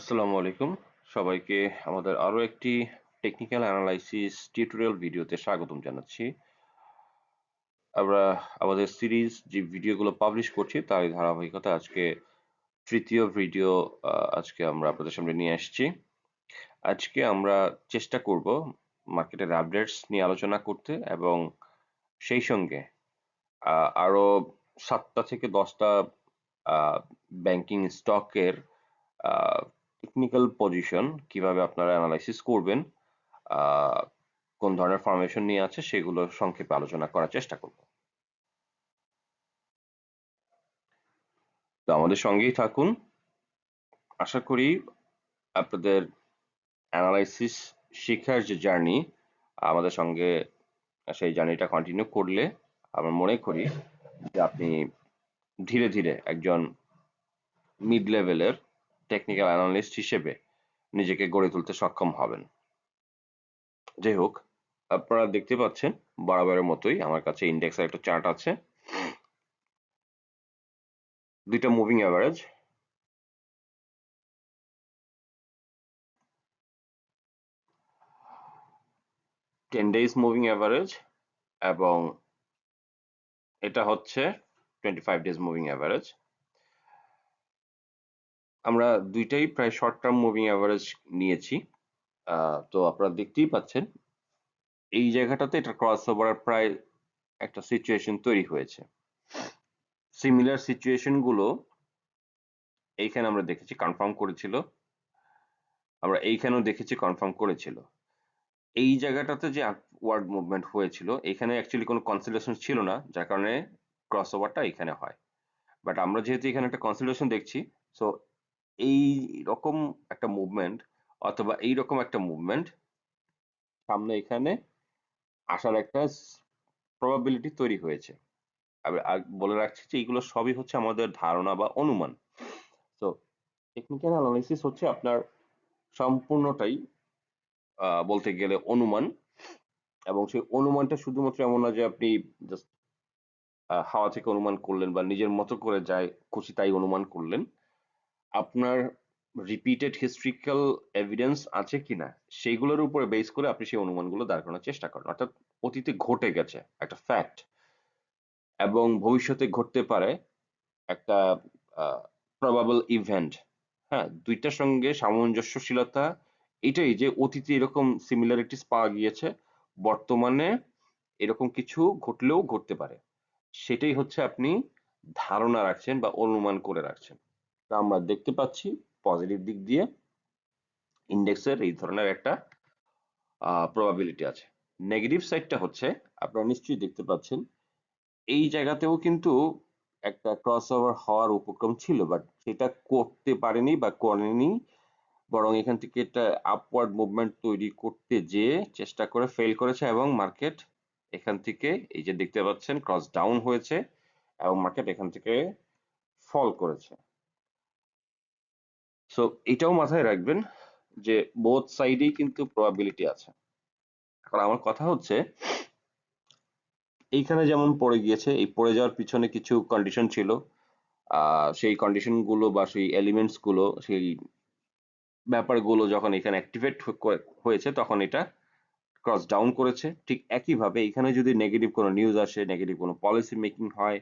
আসসালামু আলাইকুম সবাইকে আমাদের আরো একটি টেকনিক্যাল অ্যানালাইসিস টিউটোরিয়াল ভিডিওতে স্বাগতম জানাচ্ছি। আমরা আমাদের সিরিজ যে ভিডিওগুলো পাবলিশ করছি তার ধারাবাহিকতা আজকে তৃতীয় ভিডিও আজকে আমরা আপনাদের সামনে নিয়ে আসছি। আজকে আমরা চেষ্টা করব মার্কেটের আপডেটস নিয়ে আলোচনা করতে এবং সেই সঙ্গে আরো 7টা থেকে 10টা ব্যাংকিং স্টকের টেকনিক্যাল পজিশন কিভাবে আপনারা অ্যানালাইসিস করবেন, আহ, কোন ধরনের ফরমেশন নিয়ে আছে সেগুলো সংক্ষেপে আলোচনা করার চেষ্টা করব। তো আমাদের সঙ্গেই থাকুন। আশা করি আপনাদের অ্যানালাইসিস শেখার যে জার্নি, আমাদের সঙ্গে সেই জার্নিটা কন্টিনিউ করলে আমরা মনে করি যে আপনি ধীরে ধীরে একজন মিড লেভেলের টেকনিক্যাল অ্যানালিস্ট হিসেবে নিজেকে গড়ে তুলতে সক্ষম হবেন। যাই হোক, আপনারা দেখতে পাচ্ছেন বরাবরের মতোই আমার কাছে ইন্ডেক্সের একটা চার্ট আছে, দুইটা moving average, 10 days moving average এবং এটা হচ্ছে 25 ডেজ মুভিং অ্যাভারেজ। আমরা দুইটাই প্রায় শর্ট টার্ম মুভিং অ্যাভারেজ নিয়েছি। তো আপনারা দেখতেই পাচ্ছেন এই জায়গাটাতে এটা ক্রস ওভারের প্রায় একটা সিচুয়েশন তৈরি হয়েছে। সিমিলার সিচুয়েশন গুলো এইখানে আমরা দেখেছি কনফার্ম করেছিল, আমরা এইখানেও দেখেছি কনফার্ম করেছিল। এই জায়গাটাতে যে আপওয়ার্ড মুভমেন্ট হয়েছিল এখানে অ্যাকচুয়ালি কোনো কনসিডারেশন ছিল না, যার কারণে ক্রস ওভারটা এখানে হয়। বাট আমরা যেহেতু এখানে একটা কনসিডারেশন দেখছি, সো এই রকম একটা মুভমেন্ট অথবা এই রকম একটা মুভমেন্ট সামনে এখানে আসার একটা প্রবাবিলিটি তৈরি হয়েছে। আমি বলে রাখছি যে এইগুলো সবই হচ্ছে আমাদের ধারণা বা অনুমান। তো টেকনিক্যাল অ্যানালাইসিস হচ্ছে আপনার সম্পূর্ণটাই বলতে গেলে অনুমান, এবং সেই অনুমানটা শুধুমাত্র এমন না যে আপনি জাস্ট হাওয়া থেকে অনুমান করলেন বা নিজের মতো করে যায় খুশি তাই অনুমান করলেন। আপনার রিপিটেড হিস্ট্রিক্যাল এভিডেন্স আছে কিনা সেইগুলোর উপরে বেস করে আপনি সেই অনুমানগুলো দাঁড় করানোর চেষ্টা করেন, অর্থাৎ অতীতে ঘটে গেছে একটা ফ্যাক্ট এবং ভবিষ্যতে ঘটতে পারে একটা প্রবাবল ইভেন্ট। হ্যাঁ, দুইটার সঙ্গে সামঞ্জস্যশীলতা এটাই যে অতীতে এরকম সিমিলারিটিস পাওয়া গিয়েছে, বর্তমানে এরকম কিছু ঘটলেও ঘটতে পারে, সেটাই হচ্ছে আপনি ধারণা রাখছেন বা অনুমান করে রাখছেন। তা আমরা দেখতে পাচ্ছি পজিটিভ দিক দিয়ে ইন্ডেক্সের এই ধরনের একটা প্রবাবিলিটি আছে। নেগেটিভ সাইডটা হচ্ছে আপনারা নিশ্চয়ই দেখতে পাচ্ছেন এই জায়গাতেও কিন্তু একটা ক্রস ওভার হওয়ার উপক্রম ছিল, বাট সেটা করতে পারেনি বা করেনি, বরং এখান থেকে একটা আপওয়ার্ড মুভমেন্ট তৈরি করতে যেয়ে চেষ্টা করে ফেল করেছে এবং মার্কেট এখান থেকে এই যে দেখতে পাচ্ছেন ক্রস ডাউন হয়েছে এবং মার্কেট এখান থেকে ফল করেছে। সো এটাও মাথায় রাখবেন যে বোথ সাইডেই কিন্তু প্রবাবিলিটি আছে। এখন আমার কথা হচ্ছে এইখানে যেমন পড়ে গিয়েছে, এই পড়ে যাওয়ার পিছনে কিছু কন্ডিশন ছিল, সেই কন্ডিশন গুলো বা সেই এলিমেন্টস গুলো, সেই ব্যাপারগুলো যখন এখানে অ্যাক্টিভেট হয়েছে তখন এটা ক্রস ডাউন করেছে। ঠিক একইভাবে এখানে যদি নেগেটিভ কোনো নিউজ আসে, নেগেটিভ কোনো পলিসি মেকিং হয়,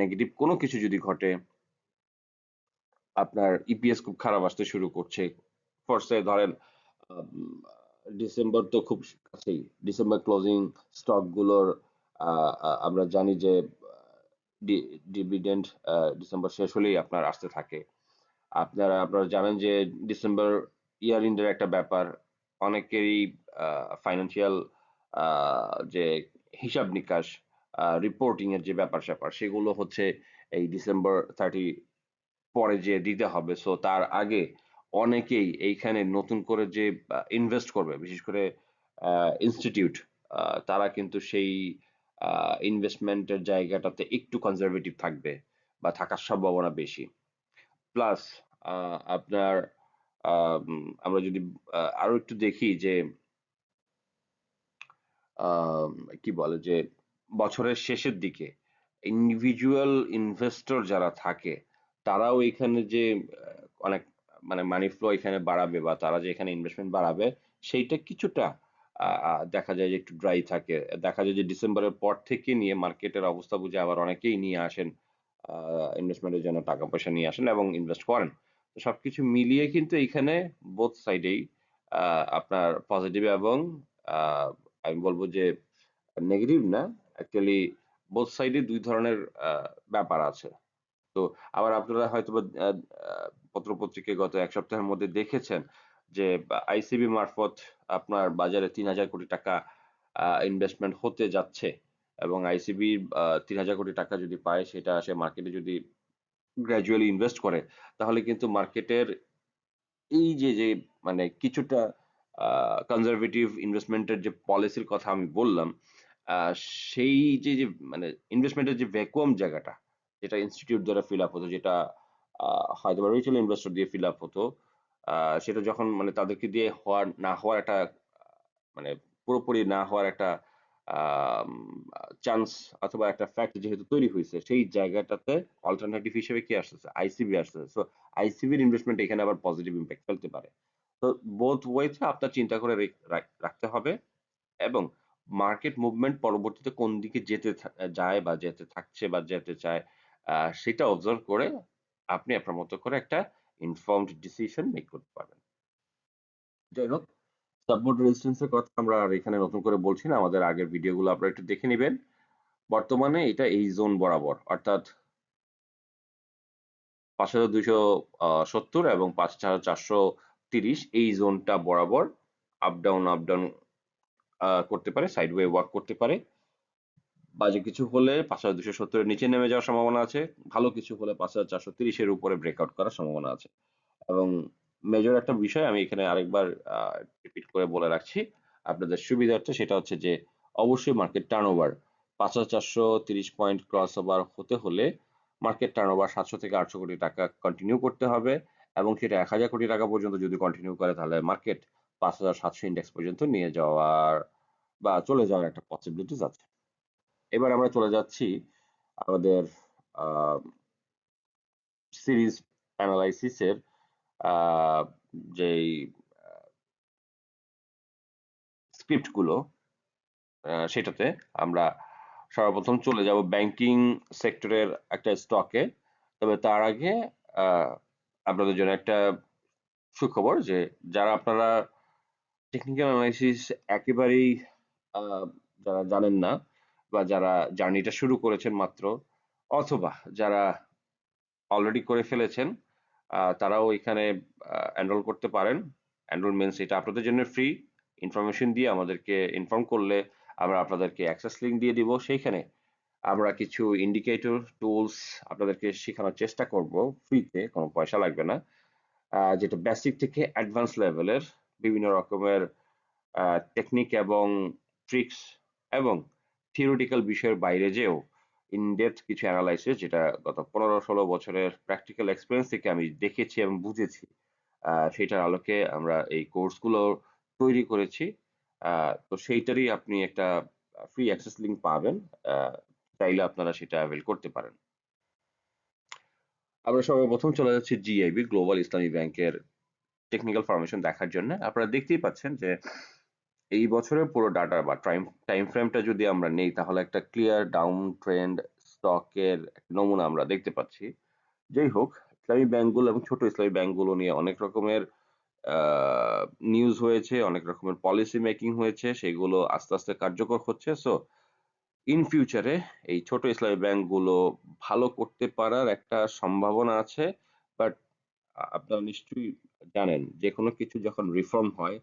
নেগেটিভ কোনো কিছু যদি ঘটে, আপনার ইপিএস খুব খারাপ আসতে শুরু করছে, ফরসে ধরেন ডিসেম্বর তো খুব কাছেই, ডিসেম্বর ক্লোজিং স্টক গুলোর আমরা জানি যে ডিভিডেন্ড ডিসেম্বর শেষ হলেই আপনার আসতে থাকে। আপনারা জানেন যে ডিসেম্বর ইয়ার এন্ডের একটা ব্যাপার, অনেকেরই ফাইন্যান্সিয়াল যে হিসাব নিকাশ, রিপোর্টিং এর যে ব্যাপার স্যাপার সেগুলো হচ্ছে এই ডিসেম্বর 30 পরে যে দিতে হবে। সো তার আগে অনেকেই এইখানে নতুন করে যে ইনভেস্ট করবে, বিশেষ করে ইনস্টিটিউট, তারা কিন্তু সেই ইনভেস্টমেন্টের জায়গাটাতে একটু কনজারভেটিভ থাকবে বা থাকার সম্ভাবনা বেশি। প্লাস আপনার আমরা যদি আরো একটু দেখি যে আম, কি বলে যে বছরের শেষের দিকে ইন্ডিভিজুয়াল ইনভেস্টর যারা থাকে তারাও এখানে যে অনেক মানে মানি ফ্লো এখানে বাড়াবে বা তারা যে এখানে ইনভেস্টমেন্ট বাড়াবে সেইটা কিছুটা দেখা যায় যে একটু ড্রাই থাকে। দেখা যায় যে ডিসেম্বরের পর থেকে নিয়ে মার্কেটের অবস্থা বুঝে আবার অনেকেই নিয়ে আসেন, ইনভেস্টমেন্টের জন্য টাকা পয়সা নিয়ে আসেন এবং ইনভেস্ট করেন। তো সবকিছু মিলিয়ে কিন্তু এইখানে বোথ সাইডেই আপনার পজিটিভ এবং আমি বলবো যে নেগেটিভ না, অ্যাকচুয়ালি বোথ সাইডে দুই ধরনের ব্যাপার আছে। তো আবার আপনারা হয়তো পত্রপত্রিকায় গত এক সপ্তাহের মধ্যে দেখেছেন যে আইসিবি মারফত আপনার বাজারে ৩,০০০ কোটি টাকা ইনভেস্টমেন্ট হতে যাচ্ছে, এবং আইসিবি ৩,০০০ কোটি টাকা যদি পায় সেটা সে মার্কেটে যদি গ্র্যাজুয়ালি ইনভেস্ট করে, তাহলে কিন্তু মার্কেটের এই যে যে মানে কিছুটা কনজারভেটিভ ইনভেস্টমেন্টের যে পলিসির কথা আমি বললাম, আহ, সেই যে যে মানে ইনভেস্টমেন্টের যে ভ্যাকুয়াম জায়গাটা, যেটা ইনস্টিটিউট দ্বারা ফিল আপ হতো, যেটা হয়তো বা রিটেল ইনভেস্টর দিয়ে ফিল আপ হতো, সেটা যখন মানে তাদেরকে দিয়ে হওয়ার না হওয়ার একটা মানে পুরোপুরি না হওয়ার একটা চান্স অথবা একটা ফ্যাক্ট যেহেতু তৈরি হয়েছে, সেই জায়গাটাতে অল্টারনেটিভ হিসেবে কি আসতেছে, আইসিবি আসতেছে। সো আইসিবির ইনভেস্টমেন্ট এখানে আবার পজিটিভ ইম্প্যাক্ট ফেলতে পারে। তো বোথ ওয়েতে আপনার চিন্তা করে রাখতে হবে, এবং মার্কেট মুভমেন্ট পরবর্তীতে কোন দিকে যায় বা যেতে থাকছে বা যেতে চায়, সেটা অবজার্ভ করে আপনি আপনার মতো করে একটা ইনফর্মড ডিসিশন মেক করতে পারবেন। যাই হোক, সাপোর্ট রেজিস্ট্যান্সের কথা আমরা আর এখানে নতুন করে বলছি না, আমাদের আগের ভিডিওগুলো আপনারা একটু দেখে নেবেন। বর্তমানে এটা এই জোন বরাবর, অর্থাৎ ৫,২৭০ এবং ৫,৪৩০, এই জোনটা বরাবর আপ ডাউন করতে পারে, সাইডওয়ে ওয়ার্ক করতে পারে। বাজে কিছু হলে ৫,২৭০ এর নিচে নেমে যাওয়ার সম্ভাবনা আছে, ভালো কিছু হলে ৫,৪৩০ এর উপরে ব্রেকআউট করার সম্ভাবনা আছে। এবং মেজর একটা বিষয় আমি এখানে আরেকবার রিপিট করে বলে রাখছি আপনাদের সুবিধার্থে, সেটা হচ্ছে যে অবশ্যই market turnover ৫,৪৩০ point cross over হতে হলে মার্কেট টার্নওভার ৭০০ থেকে ৮০০ কোটি টাকা কন্টিনিউ করতে হবে, এবং সেটা ১,০০০ কোটি টাকা পর্যন্ত যদি কন্টিনিউ করে তাহলে মার্কেট ৫,৭০০ ইন্ডেক্স পর্যন্ত নিয়ে যাওয়ার বা চলে যাওয়ার একটা পসিবিলিটিস আছে। এবার আমরা চলে যাচ্ছি আমাদের সিরিজ অ্যানালাইসিসের যেই স্ক্রিপ্ট গুলো, সেটাতে আমরা সর্বপ্রথম চলে যাব ব্যাংকিং সেক্টরের একটা স্টকে। তবে তার আগে আহ, আপনাদের জন্য একটা সুখবর যে যারা আপনারা টেকনিক্যাল অ্যানালাইসিস একেবারেই আহ, যারা জানেন না, বা যারা জার্নিটা শুরু করেছেন মাত্র, অথবা যারা অলরেডি করে ফেলেছেন, তারাও এখানে এনরোল করতে পারেন। এনরোলমেন্টস এটা আপনাদের জন্য ফ্রি। ইনফরমেশন দিয়ে আমাদেরকে ইনফর্ম করলে আমরা আপনাদেরকে অ্যাক্সেস লিংক দিয়ে দিব, সেইখানে আমরা কিছু ইন্ডিকেটর টুলস আপনাদেরকে শেখানোর চেষ্টা করব ফ্রিতে, কোনো পয়সা লাগবে না। যেটা বেসিক থেকে অ্যাডভান্স লেভেলের বিভিন্ন রকমের টেকনিক এবং ট্রিক্স এবং থিওরিটিক্যাল বিষয়ের বাইরে যেও ইনডেপথ কিছু অ্যানালাইসিস, যেটা গত ১৫-১৬ বছরের প্র্যাকটিক্যাল এক্সপিরিয়েন্স থেকে আমি দেখেছি এবং বুঝেছি, সেটার আলোকে আমরা এই কোর্সগুলো তৈরি করেছি। তো সেইটারই আপনি একটা ফ্রি অ্যাক্সেস লিংক পাবেন, আহ, চাইলে আপনারা সেটা অ্যাভেল করতে পারেন। আমরা সর্বপ্রথম চলে যাচ্ছি জিআইবি গ্লোবাল ইসলামী ব্যাংকের টেকনিক্যাল ফরমেশন দেখার জন্য। আপনারা দেখতেই পাচ্ছেন যে এই বছরের পুরো ডাটা বা টাইম ফ্রেমটা যদি আমরা নেই, তাহলে একটা ক্লিয়ার ডাউন ট্রেন্ড স্টকের নমুনা আমরা দেখতে পাচ্ছি। যাই হোক, ইসলামী ব্যাংকগুলো এবং ছোট ইসলামী ব্যাংকগুলো নিয়ে অনেক রকমের নিউজ হয়েছে, অনেক রকমের পলিসি মেকিং হয়েছে, সেগুলো আস্তে আস্তে কার্যকর হচ্ছে। সো ইন ফিউচারে এই ছোট ইসলামী ব্যাংকগুলো ভালো করতে পারার একটা সম্ভাবনা আছে। বাট আপনারা নিশ্চয়ই জানেন যে কোনো কিছু যখন রিফর্ম হয়,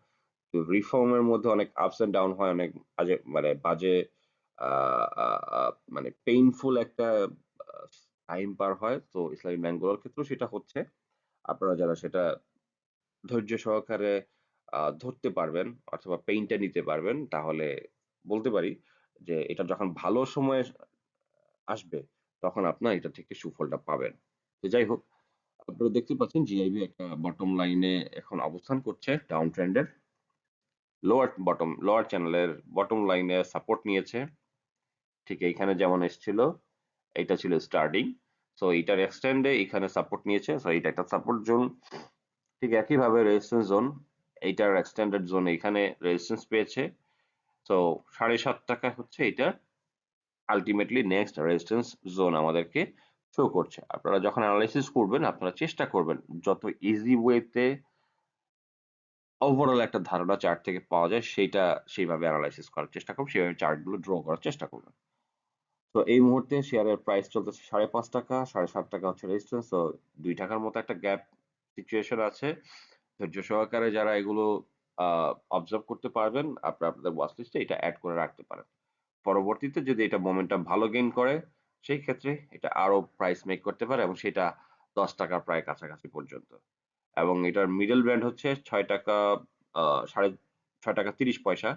তো রিফর্মের মধ্যে অনেক আপস এন্ড ডাউন হয়, অনেক বাজে মানে পেইনফুল একটা টাইম পার হয়। তো ইসলামী ব্যাংকগুলোর ক্ষেত্রেও সেটা হচ্ছে। আপনারা যারা সেটা ধৈর্য সহকারে ধরতে পারবেন অথবা পেইনটা নিতে পারবেন, তাহলে বলতে পারি যে এটা যখন ভালো সময় আসবে, তখন আপনার এটা থেকে সুফলটা পাবেন। তো যাই হোক, আপনারা দেখতে পাচ্ছেন জিআইবি একটা বটম লাইনে এখন অবস্থান করছে ডাউন ট্রেন্ডের। লোয়ার চ্যানেলের বটম লাইনে সাপোর্ট নিয়েছে, ঠিক এইখানে যেমন এসেছিল, এটা ছিল স্টার্টিং। সো এইটার এক্সটেন্ডে এখানে সাপোর্ট নিয়েছে, সো এটা একটা সাপোর্ট জোন। ঠিক একইভাবে রেজিস্ট্যান্স জোন, এইটার এক্সটেন্ডেড জোন এখানে রেজিস্ট্যান্স পেয়েছে। তো 7.5 টাকা হচ্ছে এটা আলটিমেটলি নেক্সট রেজিস্ট্যান্স জোন আমাদেরকে শো করছে। আপনারা যখন অ্যানালাইসিস করবেন আপনারা চেষ্টা করবেন যত ইজি ওয়েতে ওভারঅল একটা ধারণা চার্ট থেকে পাওয়া যায় সেইটা সেইভাবে অ্যানালাইসিস করার চেষ্টা করবেন, সেইভাবে চার্টগুলো ড্র করার চেষ্টা করবেন। তো এই মুহূর্তে শেয়ারের প্রাইস চলতেছে 5.5 টাকা, 7.5 টাকা হচ্ছে রেজিস্ট্যান্স। তো 2 টাকার মতো একটা গ্যাপ সিচুয়েশন আছে। ধৈর্য সহকারে যারা এগুলো অবজার্ভ করতে পারবেন আপনারা আপনাদের ওয়াচ লিস্টে এটা অ্যাড করে রাখতে পারেন। পরবর্তীতে যদি এটা মোমেন্টাম ভালো গেইন করে সেই ক্ষেত্রে এটা আরো প্রাইস মেক করতে পারে এবং সেটা 10 টাকার প্রায় কাছাকাছি পর্যন্ত। এবং এটার মিডল ব্যান্ড হচ্ছে 6 টাকা, 6.5 টাকা 30 পয়সা।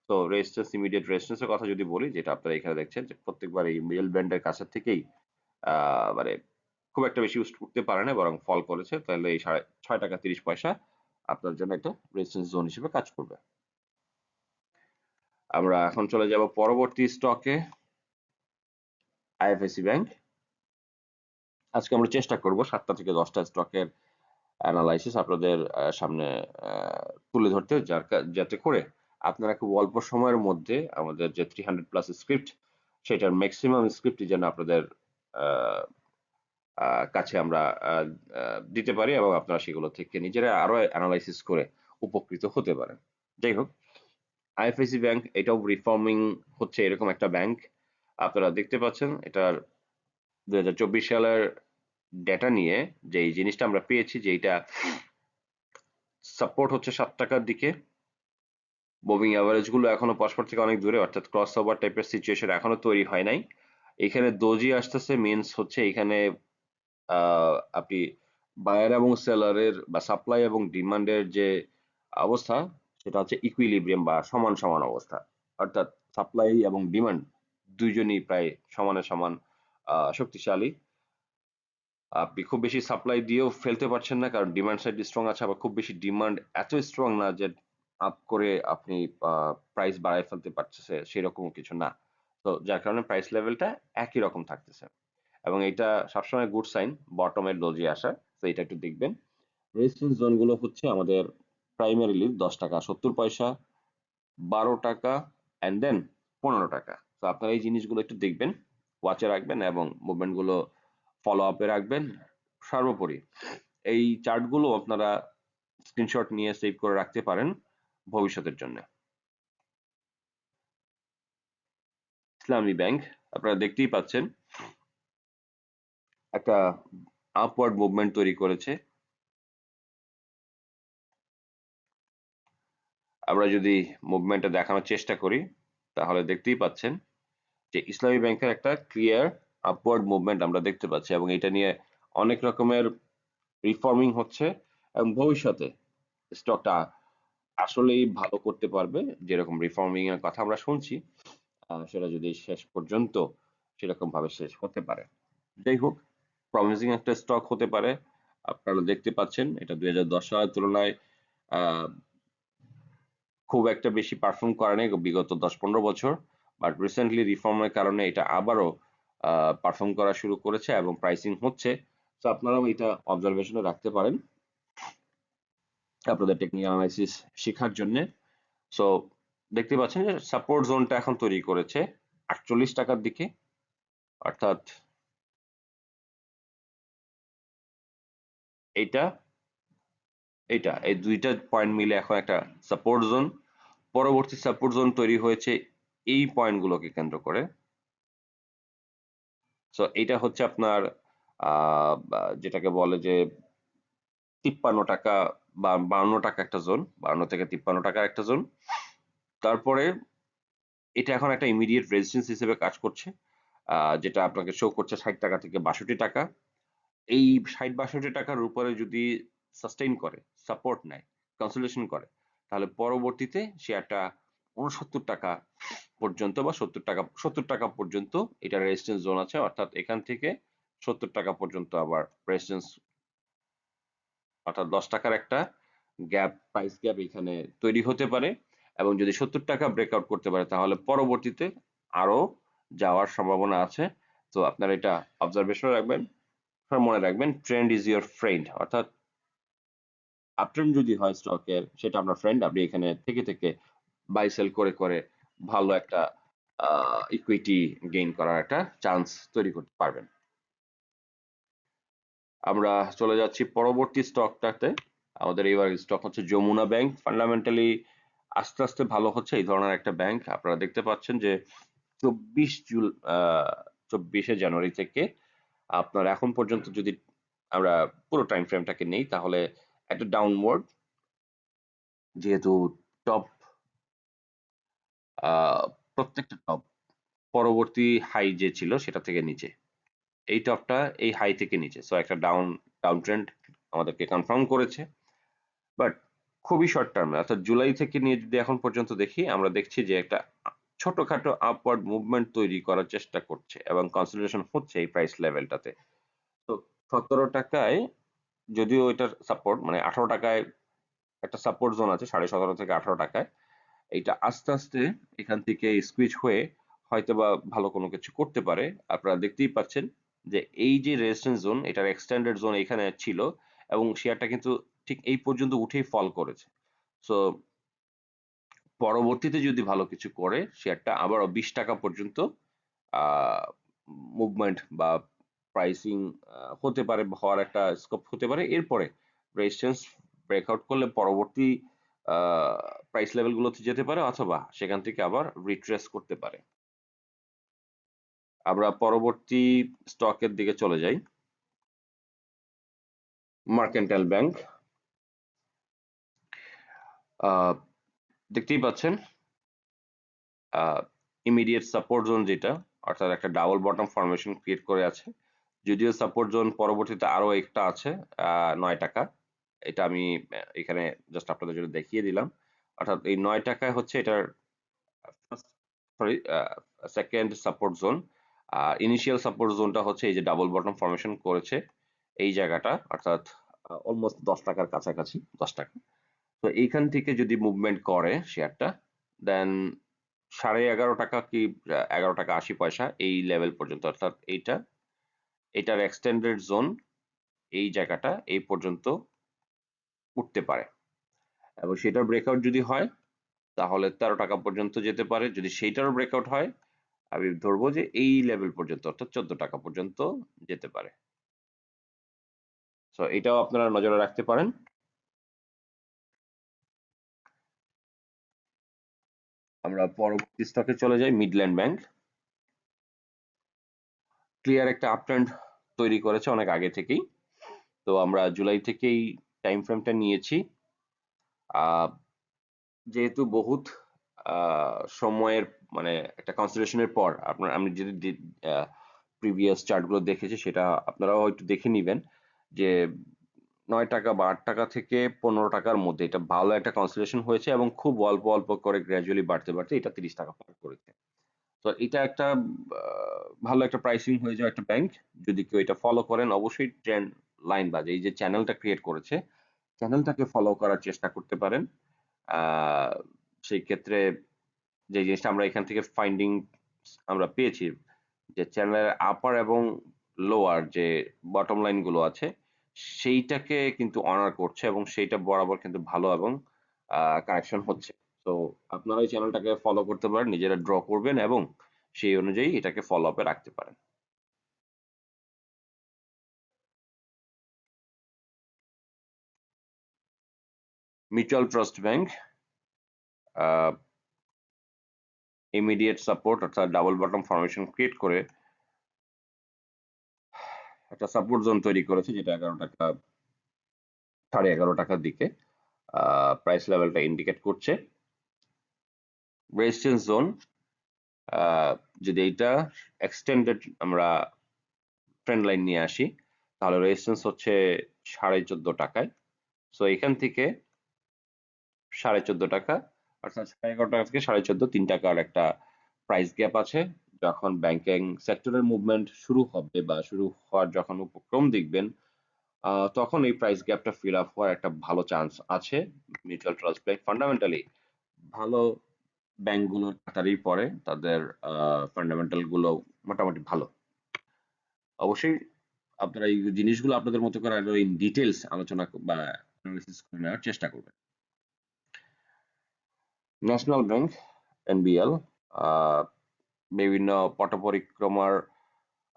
তো রেজিস্ট্যান্স, ইমিডিয়েট রেজিস্ট্যান্সের কথা যদি বলি, যেটা আপনারা এখানে দেখছেন যে প্রত্যেকবার এই মিডল ব্যান্ডের কাছে থেকেই মানে খুব একটা বেশি উঠতে পারে না, বরং ফল করেছে। তাহলে এই 6.5 টাকা 30 পয়সা আপনার জন্য একটা রেজিস্ট্যান্স জোন হিসেবে কাজ করবে। আমরা এখন চলে যাব পরবর্তী স্টকে, আইএফএসি ব্যাংক। আজকে আমরা চেষ্টা করব 7টা থেকে 10টা স্টকের অ্যানালাইসিস আপনাদের সামনে তুলে ধরতে, যাতে করে আপনারা খুব অল্প সময়ের মধ্যে আমাদের যে 300+ স্ক্রিপ্ট, সেটার ম্যাক্সিমাম স্ক্রিপ্ট যেন আপনাদের কাছে আমরা দিতে পারি এবং আপনারা সেগুলো থেকে নিজেরা আরো অ্যানালাইসিস করে উপকৃত হতে পারেন। যাই হোক, আইএফআইসি ব্যাংক এটাও রিফর্মিং হচ্ছে এরকম একটা ব্যাংক। আপনারা দেখতে পাচ্ছেন এটার 2024 সালের ডেটা নিয়ে যে এই জিনিসটা আমরা পেয়েছি যে এটা সাপোর্ট হচ্ছে 7 টাকার দিকে। মুভিং অ্যাভারেজ গুলো এখনো পরস্পর থেকে অনেক দূরে, অর্থাৎ ক্রস ওভার টাইপের সিচুয়েশন এখনো তৈরি হয় নাই। এখানে দোজি আসতেছে, মিনস হচ্ছে এখানে আপনি বায়ার এবং সেলারের বা সাপ্লাই এবং ডিমান্ডের যে অবস্থা সেটা হচ্ছে ইকুইলিব্রিয়াম বা সমান সমান অবস্থা। অর্থাৎ সাপ্লাই এবং ডিমান্ড দুইজনই প্রায় সমানে সমান শক্তিশালী। আপনি খুব বেশি সাপ্লাই দিয়েও ফেলতে পারছেন না, কারণ ডিমান্ড সাইড স্ট্রং আছে। আবার খুব বেশি ডিমান্ড এত স্ট্রং না যে আপ করে আপনি প্রাইস বাড়ায় ফেলতে পারতেছে, সেরকম কিছু না। তো যার কারণে প্রাইস লেভেলটা একই রকম থাকতেছে এবং এটা সবসময় গুড সাইন বটমের ডোজি আসা। তো এটা একটু দেখবেন। রেজিস্ট্যান্স জোনগুলো হচ্ছে আমাদের প্রাইমারিলি 10 টাকা 70 পয়সা, 12 টাকা অ্যান্ড দেন 15 টাকা। তো আপনারা এই জিনিসগুলো একটু দেখবেন, ওয়াচে রাখবেন এবং মুভমেন্টগুলো ফলো আপে রাখবেন। সর্বোপরি এই চার্টগুলো আপনারা স্ক্রিনশট নিয়ে সেভ করে রাখতে পারেন ভবিষ্যতের জন্য। ইসলামী ব্যাংক আপনারা দেখতেই পাচ্ছেন একটা আপওয়ার্ড মুভমেন্ট তৈরি করেছে। আমরা যদি মুভমেন্টটা দেখানোর চেষ্টা করি তাহলে দেখতেই পাচ্ছেন যে ইসলামী ব্যাংকের একটা ক্লিয়ার আপওয়ার্ড মুভমেন্ট আমরা দেখতে পাচ্ছি এবং এটা নিয়ে অনেক রকমের রিফর্মিং হচ্ছে এবং ভবিষ্যতে স্টকটা আসলেই ভালো করতে পারবে। যেরকম রিফর্মিং এর কথা আমরা শুনছি, সেটা যদি শেষ পর্যন্ত সেরকম ভাবে শেষ হতে পারে। যাই হোক, প্রমিসিং একটা স্টক হতে পারে। আপনারা দেখতে পাচ্ছেন এটা 2010 সালের তুলনায় আহ, খুব একটা বেশি পারফর্ম করে নাই বিগত 10-15 বছর, বাট রিসেন্টলি রিফর্মের কারণে এটা আবারও পারফর্ম করা শুরু করেছে এবং প্রাইসিং হচ্ছে। তো আপনারাও এটা অবজারভেশনে রাখতে পারেন আপনাদের টেকনিক্যাল অ্যানালাইসিস শেখার জন্য। সো দেখতে পাচ্ছেন যে সাপোর্ট জোনটা এখন তৈরি করেছে 48 টাকার দিকে, অর্থাৎ এইটা এটা এই দুইটা পয়েন্ট মিলে এখন একটা সাপোর্ট জোন। পরবর্তী সাপোর্ট জোন তৈরি হয়েছে এই পয়েন্টগুলোকে কেন্দ্র করে। সো এটা হচ্ছে আপনার যেটাকে বলে যে 53 টাকা বা 52 টাকা একটা জোন, 52 থেকে 53 টাকার একটা জোন। তারপরে এটা এখন একটা ইমিডিয়েট রেজিস্ট্যান্স হিসেবে কাজ করছে, যেটা আপনাকে শো করছে 60 টাকা থেকে 62 টাকা। এই 60-62 টাকার উপরে যদি সাস্টেইন করে, সাপোর্ট নেয়, কনসোলিডেশন করে, তাহলে পরবর্তীতে শেয়ারটা 69 টাকা পর্যন্ত বা 70 টাকা পর্যন্ত এটা রেজিস্ট্যান্স জোন আছে। অর্থাৎ এখান থেকে 70 টাকা পর্যন্ত আবার রেজিস্ট্যান্স, অর্থাৎ 10 টাকার একটা গ্যাপ, প্রাইস গ্যাপ এখানে তৈরি হতে পারে এবং যদি 70 টাকা ব্রেকআউট করতে পারে তাহলে পরবর্তীতে আরো যাওয়ার সম্ভাবনা আছে। তো আপনারা এটা অবজারভেশন রাখবেন। মনে রাখবেন ট্রেন্ড ইজ ইউর ফ্রেন্ড, অর্থাৎ আপট্রেন্ড যদি হয় স্টকের, সেটা আপনার ফ্রেন্ড, আপনি এখানে থেকে থেকে বাই সেল করে করে ভালো একটা ইকুইটি গেইন করার একটা চান্স তৈরি করতে পারবেন। আমরা চলে যাচ্ছি পরবর্তী স্টকটাতে। আমাদের এবার স্টক হচ্ছে যমুনা ব্যাংক। ফান্ডামেন্টালি আস্তে আস্তে ভালো হচ্ছে এই ধরনের একটা ব্যাংক। আপনারা দেখতে পাচ্ছেন যে 24শে জানুয়ারি থেকে আপনার এখন পর্যন্ত যদি আমরা পুরো টাইম ফ্রেমটাকে নেই, তাহলে একটা ডাউনওয়ার্ড, যেহেতু টপ প্রত্যেকটা টপ পরবর্তী হাই যে ছিল সেটা থেকে নিচে, এই টপটা এই হাই থেকে নিচে, সো একটা ডাউন ট্রেন্ড আমাদেরকে কনফার্ম করেছে। বাট খুবই শর্ট টার্মে, অর্থাৎ জুলাই থেকে নিয়ে যদি এখন পর্যন্ত দেখি, আমরা দেখছি যে একটা ছোটখাটো আপওয়ার্ড মুভমেন্ট তৈরি করার চেষ্টা করছে এবং কনসলিডেশন হচ্ছে এই প্রাইস লেভেলটাতে। তো 17 টাকায় যদিও এটার সাপোর্ট, মানে 18 টাকায় একটা সাপোর্ট জোন আছে 17.5 থেকে 18 টাকায়, এইটা আস্তে আস্তে এখান থেকে স্কুইজ হয়ে হয়তোবা ভালো কোনো কিছু করতে পারে। আপনারা দেখতেই পাচ্ছেন যে এই যে রেজিস্ট্যান্স জোন, এটার এক্সটেন্ডেড জোন এখানে ছিল এবং শেয়ারটা কিন্তু ঠিক এই পর্যন্ত উঠেই ফল করেছে। সো পরবর্তীতে যদি ভালো কিছু করে, শেয়ারটা আবারও 20 টাকা পর্যন্ত মুভমেন্ট বা প্রাইসিং হতে পারে, হওয়ার একটা স্কোপ হতে পারে। এরপরে রেজিস্ট্যান্স ব্রেকআউট করলে পরবর্তী প্রাইস লেভেলগুলোতে যেতে পারে, অথবা সেখান থেকে আবার রিট্রেস করতে পারে। আমরা পরবর্তী স্টকের দিকে চলে যাই। Mercantile bank. দেখতেই পাচ্ছেন ইমিডিয়েট সাপোর্ট জোন যেটা, অর্থাৎ একটা ডাবল বটম ফরমেশন ক্রিয়েট করে আছে। যদিও সাপোর্ট জোন পরবর্তীতে আরো একটা আছে 9 টাকা, এটা আমি এখানে জাস্ট আপনাদের জন্য দেখিয়ে দিলাম। অর্থাৎ এই 9 টাকায় হচ্ছে এটার সরি সেকেন্ড সাপোর্ট জোন। আর ইনিশিয়াল সাপোর্ট জোনটা হচ্ছে এই যে ডাবল বটম ফরমেশন করেছে এই জায়গাটা, অর্থাৎ অলমোস্ট 10 টাকার কাছাকাছি, 10 টাকা। তো এইখান থেকে যদি মুভমেন্ট করে শেয়ারটা, দেন 11.5 টাকা কি 11 টাকা 80 পয়সা এই লেভেল পর্যন্ত, অর্থাৎ এটার এক্সটেন্ডেড জোন এই জায়গাটা এই পর্যন্ত উঠতে পারে, এবং সেটার ব্রেকআউট যদি হয় তাহলে 13 টাকা পর্যন্ত যেতে পারে। যদি সেইটারও ব্রেকআউট হয়, আমি ধরবো যে এই লেভেল পর্যন্ত, অর্থাৎ 14 টাকা পর্যন্ত যেতে পারে। সো এটাও আপনারা নজরে রাখতে পারেন। আমরা পরবর্তী স্টকে চলে যাই, মিডল্যান্ড ব্যাংক। ক্লিয়ার একটা আপট্রেন্ড তৈরি করেছে অনেক আগে থেকেই। তো আমরা জুলাই থেকেই টাইম ফ্রেমটা নিয়েছি। যেহেতু বহুত সময়ের মানে একটা কনসিডারেশনের পর আপনার, আমি যদি প্রিভিয়াস চার্টগুলো দেখেছি, সেটা আপনারাও একটু দেখে নিবেন যে 9 টাকা বা 8 টাকা থেকে 15 টাকার মধ্যে এটা ভালো একটা কনসিডারেশন হয়েছে এবং খুব অল্প অল্প করে গ্র্যাজুয়ালি বাড়তে বাড়তে এটা 30 টাকা পার করেছে। তো এটা একটা ভালো একটা প্রাইসিং হয়ে যাওয়া একটা ব্যাংক। যদি কেউ এটা ফলো করেন, অবশ্যই ট্রেন্ড লাইন বা এই যে চ্যানেলটা ক্রিয়েট করেছে, চ্যানেলটাকে ফলো করার চেষ্টা করতে পারেন। আহ, সেই ক্ষেত্রে যে জিনিসটা আমরা এখান থেকে ফাইন্ডিং আমরা পেয়েছি, যে চ্যানেলের আপার এবং লোয়ার যে বটম লাইন গুলো আছে, সেইটাকে কিন্তু অনার করছে এবং সেইটা বরাবর কিন্তু ভালো এবং কারেকশন হচ্ছে। তো আপনারা এই চ্যানেলটাকে ফলো করতে পারেন, নিজেরা ড্র করবেন এবং সেই অনুযায়ী এটাকে ফলো আপে রাখতে পারেন। Mutual trust bank immediate support, অর্থাৎ ডাবল বটম ফরমেশন ক্রিয়েট করে একটা সাপোর্ট জোন তৈরি করেছে, যেটা 11 টাকা 11.5 টাকার দিকে প্রাইস লেভেলটা ইন্ডিকেট করছে। রেজিস্ট্যান্স জোন, যদি এইটা এক্সটেন্ডেড আমরা ট্রেন্ড লাইন নিয়ে আসি, তাহলে রেজিস্ট্যান্স হচ্ছে 14.5 টাকায়। সো এখান থেকে 14.5 টাকা, অর্থাৎ 11.5 টাকা থেকে 14.5, 3 টাকার একটা প্রাইস গ্যাপ আছে। যখন ব্যাংকিং সেক্টরের মুভমেন্ট শুরু হবে বা শুরু হওয়ার যখন উপক্রম দেখবেন, তখন এই প্রাইস গ্যাপটা ফিল আপ হওয়ার একটা ভালো চান্স আছে। মিউচুয়াল ট্রাস্ট ব্যাংক ফান্ডামেন্টালি ভালো ব্যাংকগুলোর কাতারেই পড়ে, তাদের ফান্ডামেন্টাল গুলো মোটামুটি ভালো। অবশ্যই আপনারা এই জিনিসগুলো আপনাদের মতো করে আরো ইন ডিটেলস আলোচনা বা অ্যানালাইসিস করে নেওয়ার চেষ্টা করবেন। ন্যাশনাল ব্যাংক এনবিএল বিভিন্ন পট পরিক্রমার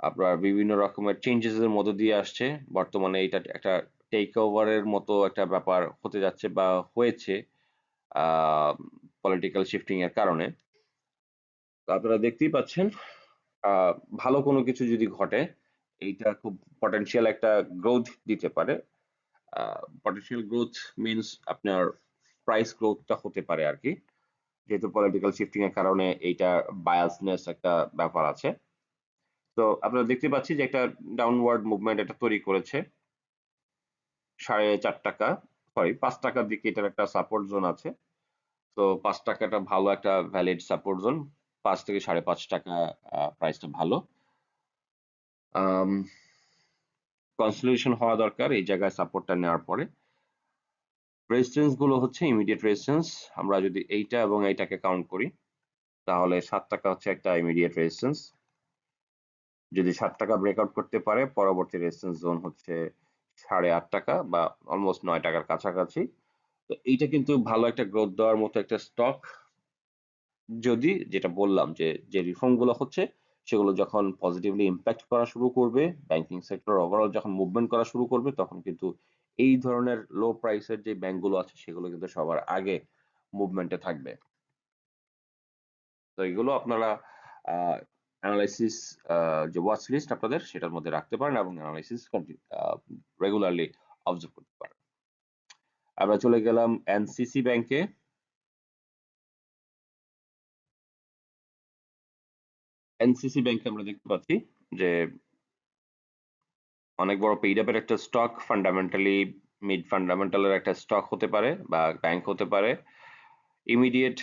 আপনার বিভিন্ন রকমের চেঞ্জেস এর মধ্য দিয়ে আসছে। বর্তমানে এটা একটা টেক ওভারের মতো একটা ব্যাপার হতে যাচ্ছে বা হয়েছে পলিটিক্যাল শিফটিং এর কারণে। তো আপনারা দেখতেই পাচ্ছেন আহ, ভালো কোনো কিছু যদি ঘটে এইটা খুব পটেনশিয়াল একটা গ্রোথ দিতে পারে। পটেনশিয়াল গ্রোথ মিনস আপনার প্রাইস গ্রোথটা হতে পারে আর কি, যেহেতু পলিটিক্যাল শিফটিং এর কারণে এইটা বায়াসনেস একটা ব্যাপার আছে। তো আপনারা দেখতে পাচ্ছি যে একটা ডাউনওয়ার্ড মুভমেন্ট এটা তৈরি করেছে 4.5 টাকা, সরি 5 টাকার দিকে এটার একটা সাপোর্ট জোন আছে। তো 5 টাকাটা ভালো একটা ভ্যালিড সাপোর্ট জোন, 5 থেকে 5.5 টাকা প্রাইসটা ভালো। কনসলিডেশন হওয়া দরকার এই জায়গায় সাপোর্টটা নেওয়ার পরে। রেজিস্ট্যান্স গুলো হচ্ছে ইমিডিয়েট রেজিস্ট্যান্স, আমরা যদি এইটা এবং এইটাকে কাউন্ট করি তাহলে 7 টাকা হচ্ছে একটা ইমিডিয়েট রেজিস্ট্যান্স। যদি 7 টাকা ব্রেকআউট করতে পারে পরবর্তী রেজিস্ট্যান্স জোন হচ্ছে 8.5 টাকা বা অলমোস্ট 9 টাকার কাছাকাছি। তো এইটা কিন্তু ভালো একটা গ্রোথ দেওয়ার মতো একটা স্টক, যদি যেটা বললাম যে যে রিফর্ম গুলো হচ্ছে সেগুলো যখন পজিটিভলি ইম্প্যাক্ট করা শুরু করবে, ব্যাংকিং সেক্টর ওভারঅল যখন মুভমেন্ট করা শুরু করবে, তখন কিন্তু এই ধরনের লো প্রাইসের যে ব্যাংকগুলো আছে সেগুলো কিন্তু সবার আগে মুভমেন্টে থাকবে। তো এগুলো আপনারা অ্যানালাইসিস, যে ওয়াচ লিস্ট আপনাদের সেটার মধ্যে রাখতে পারেন এবং অ্যানালাইসিস রেগুলারলি অবজার্ভ করতে পারেন। আমরা চলে গেলাম এনসিসি ব্যাংকে। এনসিসি ব্যাংকে আমরা দেখতে পাচ্ছি যে অনেক বড় পেইড আপের একটা স্টক, ফান্ডামেন্টালি মিড ফান্ডামেন্টালের একটা স্টক হতে পারে বা ব্যাংক হতে পারে। ইমিডিয়েট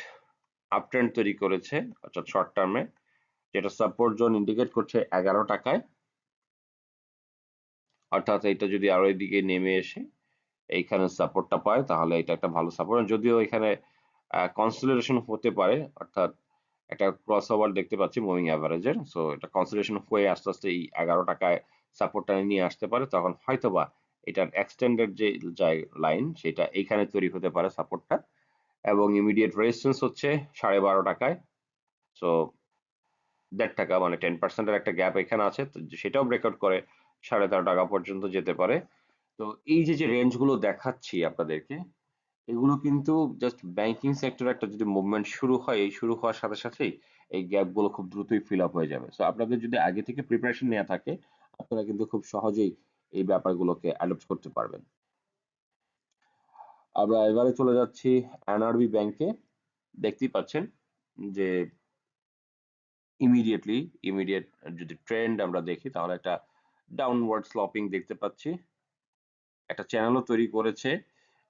আপট্রেন্ড তৈরি করেছে অর্থাৎ শর্ট টার্মে, যেটা সাপোর্ট জোন ইন্ডিকেট করছে 11 টাকায়। অর্থাৎ এটা যদি আরো এদিকে নেমে এসে এইখানে সাপোর্টটা পায় তাহলে এটা একটা ভালো সাপোর্ট, যদিও এখানে কনসলিডেশন হতে পারে, অর্থাৎ একটা ক্রস ওভার দেখতে পাচ্ছি মুভিং অ্যাভারেজের। সো এটা কনসলিডেশন হয়ে আস্তে আস্তে এই 11 টাকায় সাপোর্টটা নিয়ে আসতে পারে, তখন হয়তোবা এটার এক্সটেন্ডেড যে লাইন সেটা এইখানে তৈরি হতে পারে সাপোর্টটা। এবং ইমিডিয়েট রেজিস্ট্যান্স হচ্ছে 12.5 টাকায়। সো 1.5 টাকা মানে 10%-এর একটা গ্যাপ এখানে আছে, তো সেটাও ব্রেকআউট করে 13.5 টাকা পর্যন্ত যেতে পারে। তো এই যে যে রেঞ্জ গুলো দেখাচ্ছি আপনাদেরকে, এগুলো কিন্তু জাস্ট ব্যাংকিং সেক্টরে একটা যদি মুভমেন্ট শুরু হয়, এই শুরু হওয়ার সাথে সাথেই এই গ্যাপ গুলো খুব দ্রুতই ফিল আপ হয়ে যাবে। সো আপনাদের যদি আগে থেকে প্রিপারেশন নেওয়া থাকে আপনারা কিন্তু খুব সহজেই এই ব্যাপারগুলোকে অ্যাডপ্ট করতে পারবেন। আমরা এবারে চলে যাচ্ছি এনআরবি ব্যাংকে। দেখতেই পাচ্ছেন যে ইমিডিয়েট যদি ট্রেন্ড আমরা দেখি তাহলে একটা ডাউনওয়ার্ড স্লপিং দেখতে পাচ্ছি, একটা চ্যানেলও তৈরি করেছে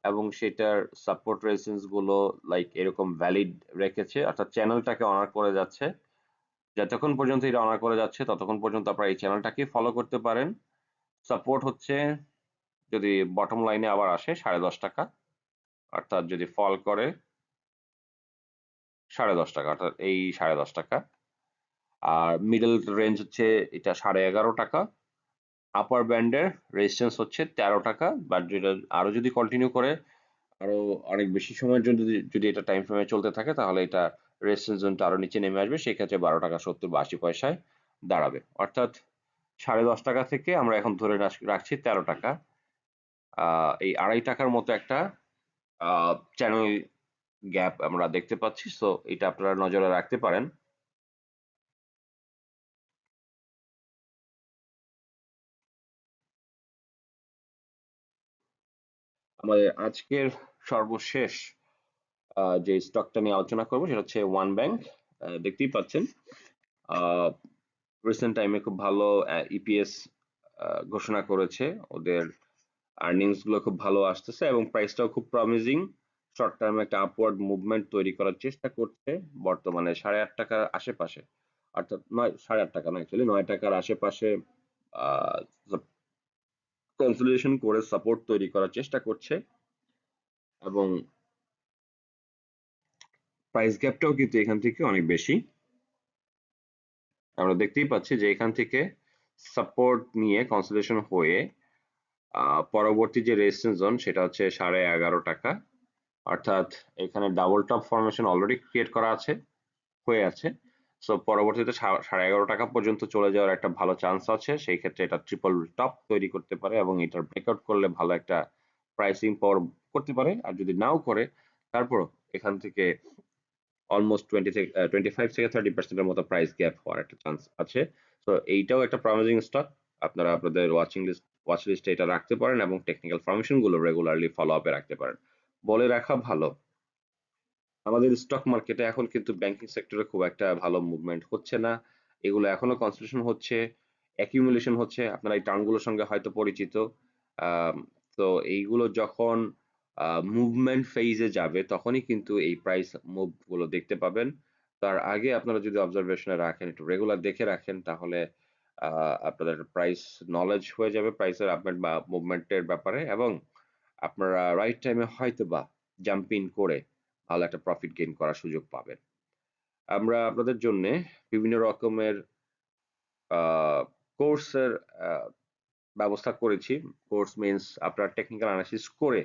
এবং সেটার সাপোর্ট রেজিস্ট্যান্স গুলো লাইক এরকম ভ্যালিড রেখেছে, অর্থাৎ চ্যানেলটাকে অনার করে যাচ্ছে। যতক্ষণ পর্যন্ত এটা অনার করে যাচ্ছে ততক্ষণ পর্যন্ত আপনারা এই চ্যানেলটাকে ফলো করতে পারেন। সাপোর্ট হচ্ছে যদি বটম লাইনে আবার আসে 10.5 টাকা, অর্থাৎ যদি ফল করে 10.5 টাকা, অর্থাৎ এই 10.5 টাকা। আর মিডল রেঞ্জ হচ্ছে এটা 11.5 টাকা। আপার ব্যান্ডের রেজিস্ট্যান্স হচ্ছে 13 টাকা, বাট যেটা আরো যদি কন্টিনিউ করে আরো অনেক বেশি সময়ের জন্য যদি যদি এটা টাইম ফ্রেমে চলতে থাকে তাহলে এটা রেজিস্ট্যান্স জোনটা আরো নিচে নেমে আসবে, সেক্ষেত্রে 12 টাকা 70 বা 80 পয়সায় দাঁড়াবে। অর্থাৎ 10.5 টাকা থেকে আমরা এখন ধরে রাখছি 13 টাকা। এই 2.5 টাকার মতো একটা চ্যানেল গ্যাপ আমরা দেখতে পাচ্ছি। সো এটা আপনারা নজরে রাখতে পারেন। আমাদের আজকের সর্বশেষ যে স্টকটা নিয়ে আলোচনা করবো সেটা হচ্ছে ওয়ান ব্যাংক। দেখতেই পাচ্ছেন রিসেন্ট টাইমে খুব ভালো ইপিএস ঘোষণা করেছে, ওদের আর্নিংস গুলো খুব ভালো আসতেছে এবং প্রাইসটাও খুব প্রমিজিং। শর্ট টার্মে একটা আপওয়ার্ড মুভমেন্ট তৈরি করার চেষ্টা করছে, বর্তমানে 8.5 টাকার আশেপাশে, অর্থাৎ 8.5 টাকা না, অ্যাকচুয়ালি 9 টাকার আশেপাশে কনসলিডেশন করে সাপোর্ট তৈরি করার চেষ্টা করছে এবং প্রাইস গ্যাপটাও কিন্তু এখান থেকে অনেক বেশি। আমরা দেখতেই পাচ্ছি যে এখান থেকে সাপোর্ট নিয়ে কনসলিডেশন হয়ে পরবর্তী যে রেজিস্ট্যান্স জোন সেটা হচ্ছে 11.5 টাকা, অর্থাৎ এখানে double top formation already create করা আছে, হয়ে আছে। সো পরবর্তীতে 11.5 টাকা পর্যন্ত চলে যাওয়ার একটা ভালো চান্স আছে। সেই ক্ষেত্রে এটা ট্রিপল টপ তৈরি করতে পারে এবং এটার ব্রেকআউট করলে ভালো একটা প্রাইসিং পাওয়ার করতে পারে। আর যদি নাও করে, তারপর এখান থেকে অলমোস্ট 25 থেকে 30% এর মতো প্রাইস গ্যাপ হওয়ার একটা চান্স আছে। তো এইটাও একটা প্রমিজিং স্টক। আপনারা আপনাদের ওয়াচ লিস্টে এটা রাখতে পারেন এবং টেকনিক্যাল ফরমেশন গুলো রেগুলারলি ফলো আপে রাখতে পারেন। বলে রাখা ভালো, আমাদের স্টক মার্কেটে এখন কিন্তু ব্যাংকিং সেক্টরে খুব একটা ভালো মুভমেন্ট হচ্ছে না। এগুলো এখনো কনসলিডেশন হচ্ছে, অ্যাকিউমুলেশন হচ্ছে। আপনারা এই টার্মগুলোর সঙ্গে হয়তো পরিচিত। আম, তো এইগুলো যখন মুভমেন্ট ফেজে যাবে তখনই কিন্তু এই প্রাইস মুভ গুলো দেখতে পাবেন। তার আগে আপনারা যদি অবজারভেশনে রাখেন, একটু রেগুলার দেখে রাখেন, তাহলে আপনাদের প্রাইস নলেজ হয়ে যাবে প্রাইসের আপডেট বা মুভমেন্টের ব্যাপারে, এবং আপনারা রাইট টাইমে হয়তো বা জাম্প ইন করে ভালো একটা প্রফিট গেইন করার সুযোগ পাবেন। আমরা আপনাদের জন্য বিভিন্ন রকমের কোর্সের ব্যবস্থা করেছি। কোর্স মিন্স আপনারা টেকনিক্যাল অ্যানালিসিস করে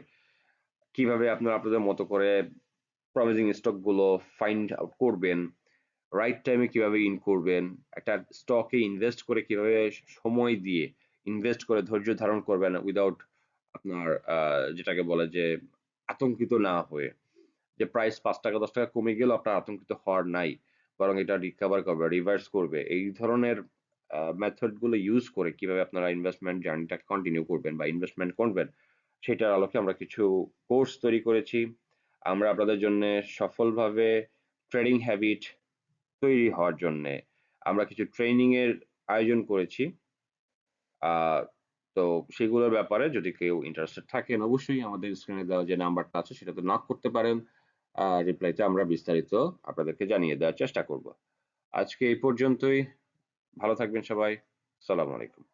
কিভাবে আপনারা আপনাদের মতো করে প্রমিজিং স্টক গুলো ফাইন্ড আউট করবেন, রাইট টাইমে কিভাবে ইন করবেন, একটা স্টকে ইনভেস্ট করে কিভাবে সময় দিয়ে ইনভেস্ট করে ধৈর্য ধারণ করবেন উইদাউট আপনার যেটাকে বলে যে আতঙ্কিত না হয়ে, যে প্রাইস 5 টাকা 10 টাকা কমে গেলেও আপনার আতঙ্কিত হওয়ার নাই, বরং এটা রিকভার করবে, রিভার্স করবে। এই ধরনের মেথড গুলো ইউজ করে কিভাবে আপনারা ইনভেস্টমেন্ট জার্নিটা কন্টিনিউ করবেন বা ইনভেস্টমেন্ট করবেন, সেটার আলোকে আমরা কিছু কোর্স তৈরি করেছি। আমরা আপনাদের জন্য সফলভাবে ট্রেডিং হ্যাবিট তৈরি হওয়ার জন্য আমরা কিছু ট্রেনিং এর আয়োজন করেছি। আহ তো সেগুলোর ব্যাপারে যদি কেউ ইন্টারেস্টেড থাকেন, অবশ্যই আমাদের স্ক্রিনে দেওয়া যে নাম্বারটা আছে সেটাতে নক করতে পারেন। রিপ্লাইতে আমরা বিস্তারিত আপনাদেরকে জানিয়ে দেওয়ার চেষ্টা করব। আজকে এই পর্যন্তই। ভালো থাকবেন সবাই। আসসালামু আলাইকুম।